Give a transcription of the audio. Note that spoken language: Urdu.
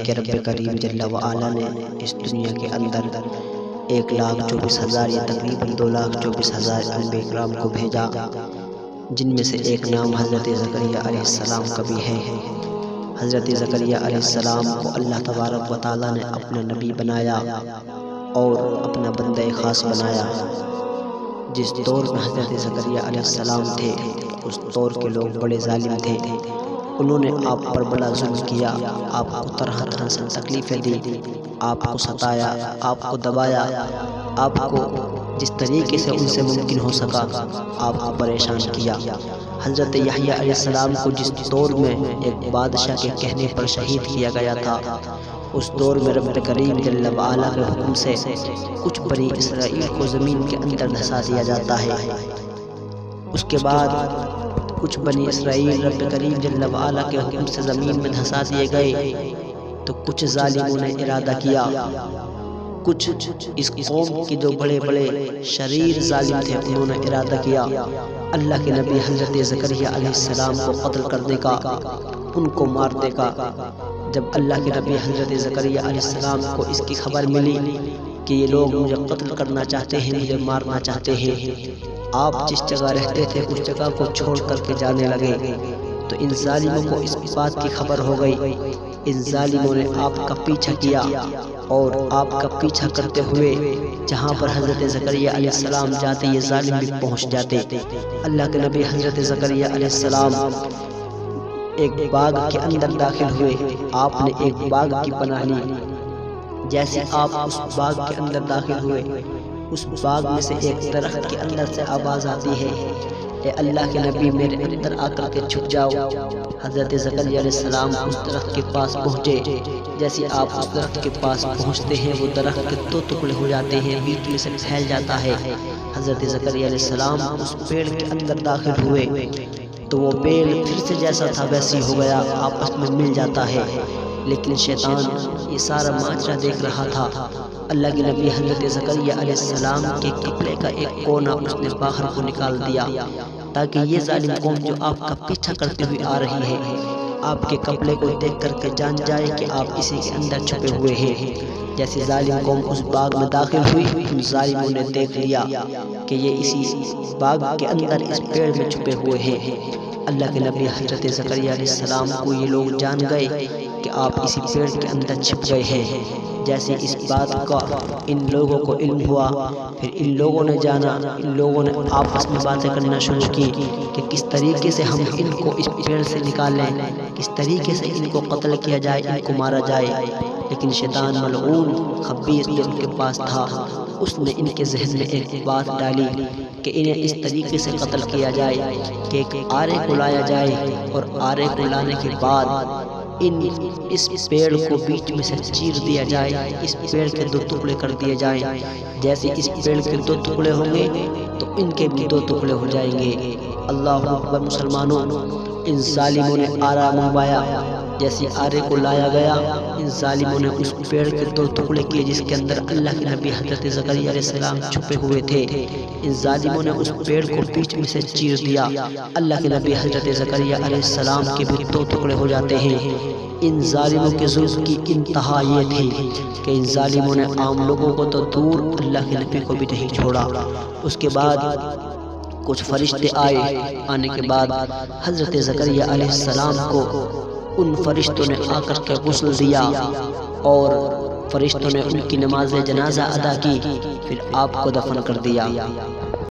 کہ رب کریم جل وعلا نے اس دنیا کے اندر 1,24,000 یا تقریباً 2,24,000 انبیاء کرام کو بھیجا، جن میں سے ایک نام حضرت زکریا علیہ السلام کا بھی ہے۔ حضرت زکریا علیہ السلام کو اللہ تبارک و تعالیٰ نے اپنا نبی بنایا اور اپنا بندہ خاص بنایا۔ جس دور میں حضرت زکریا علیہ السلام تھے اس دور کے لوگ بڑے ظالم تھے، انہوں نے آپ پر بڑا ظلم کیا، آپ کو طرح طرح سے تکلیفیں دی، آپ کو ستایا، آپ کو دبایا، آپ کو جس طریقے سے ان سے ممکن ہو سکا آپ کو پریشان کیا۔ حضرت یحییٰ علیہ السلام کو جس دور میں ایک بادشاہ کے کہنے پر شہید کیا گیا تھا، اس دور میں رب کریم جل وعلا کے حکم سے کچھ بنی اسرائیل کو زمین کے اندر دھسا دیا جاتا ہے۔ اس کے بعد کچھ بنی اسرائیل رب کریم جل وعلا کے حکم سے زمین میں دھسا دیے گئے، تو کچھ ظالموں نے ارادہ کیا، کچھ اس قوم کے جو بڑے بڑے شریر ظالم تھے انہوں نے ارادہ کیا اللہ کے نبی حضرت زکریا علیہ السلام کو قتل کرنے کا، ان کو مارنے کا۔ جب اللہ کے نبی حضرت زکریا علیہ السلام کو اس کی خبر ملی کہ یہ لوگ مجھے قتل کرنا چاہتے ہیں، مجھے مارنا چاہتے ہیں، آپ جس جگہ رہتے تھے اس جگہ کو چھوڑ کر کے جانے لگے، تو ان ظالموں کو اس بات کی خبر ہو گئی۔ ان ظالموں نے آپ کا پیچھا کیا اور آپ کا پیچھا کرتے ہوئے جہاں پر حضرت زکریا علیہ السلام جاتے یہ ظالم بھی پہنچ جاتے۔ اللہ کے نبی حضرت زکریا علیہ السلام ایک باغ کے اندر داخل ہوئے، آپ نے ایک باغ کی پناہ لی۔ جیسے آپ اس باغ کے اندر داخل ہوئے، اس باغ میں سے ایک درخت کے اندر سے آواز آتی ہے، اے اللہ کے نبی میرے اندر آ کر کے چھپ جاؤ۔ حضرت زکریا علیہ السلام اس درخت کے پاس پہنچے۔ جیسے آپ اس درخت کے پاس پہنچتے ہیں وہ درخت کے 2 ٹکڑے ہو جاتے ہیں، بیچ میں سے پھیل جاتا ہے۔ حضرت زکریا علیہ السلام اس پیڑ کے اندر داخل ہوئے تو وہ پیڑ پھر سے جیسا تھا ویسی ہو گیا، آپس میں مل جاتا ہے۔ لیکن شیطان یہ سارا ماجرا دیکھ رہا تھا۔ اللہ کے نبی حضرت زکریا علیہ السلام کے کپڑے کا ایک کونا اس نے باہر کو نکال دیا تاکہ یہ ظالم قوم جو آپ کا پیچھا کرتے ہوئے آ رہی ہے آپ کے کپڑے کو دیکھ کر کے جان جائے کہ آپ اسی کے اندر چھپے ہوئے ہیں۔ جیسے ظالم قوم اس باغ میں داخل ہوئی، ان ظالموں نے دیکھ لیا کہ یہ اسی باغ کے اندر اس پیڑ میں چھپے ہوئے ہیں۔ اللہ کے نبی حضرت زکریا علیہ السلام کو یہ لوگ جان گئے کہ آپ اسی پیڑ کے اندر چھپ گئے ہیں۔ جیسے اس بات کا ان لوگوں کو علم ہوا، پھر ان لوگوں نے جانا، ان لوگوں نے آپس میں باتیں کرنا شروع کی کہ کس طریقے سے ہم ان کو اس پیڑ سے نکالیں، کس طریقے سے ان کو قتل کیا جائے، ان کو مارا جائے۔ لیکن شیطان ملعون خبیث جو ان کے پاس تھا، اس نے ان کے ذہن میں ایک بات ڈالی کہ انہیں اس طریقے سے قتل کیا جائے کہ ایک آرے کو لایا جائے اور آرے کو لانے کے بعد اس پیڑ کو بیچ میں سے چیر دیا جائے، اس پیڑ کے 2 ٹکڑے کر دیے جائیں۔ جیسے اس پیڑ کے 2 ٹکڑے ہوں گے تو ان کے بھی 2 ٹکڑے ہو جائیں گے۔ اللہ اکبر مسلمانوں، ان ظالموں نے آرا منگوایا۔ جیسے آرے کو لایا گیا، ان ظالموں نے اس پیڑ کے 2 ٹکڑے کیے جس کے اندر اللہ کے نبی حضرت زکریا علیہ السلام چھپے ہوئے تھے۔ ان ظالموں نے اس پیڑ کو بیچ میں سے چیر دیا۔ اللہ کے نبی حضرت زکریا علیہ السلام کے بھی 2 ٹکڑے ہو جاتے ہیں۔ ان ظالموں کے ظلم کی انتہا یہ تھی کہ ان ظالموں نے عام لوگوں کو تو دور اللہ کے نبی کو بھی نہیں چھوڑا۔ اس کے بعد کچھ فرشتے آئے، آنے کے بعد حضرت زکریا علیہ السلام کو ان فرشتوں نے آ کر کے غسل دیا اور فرشتوں نے ان کی نماز جنازہ ادا کی، پھر آپ کو دفن کر دیا۔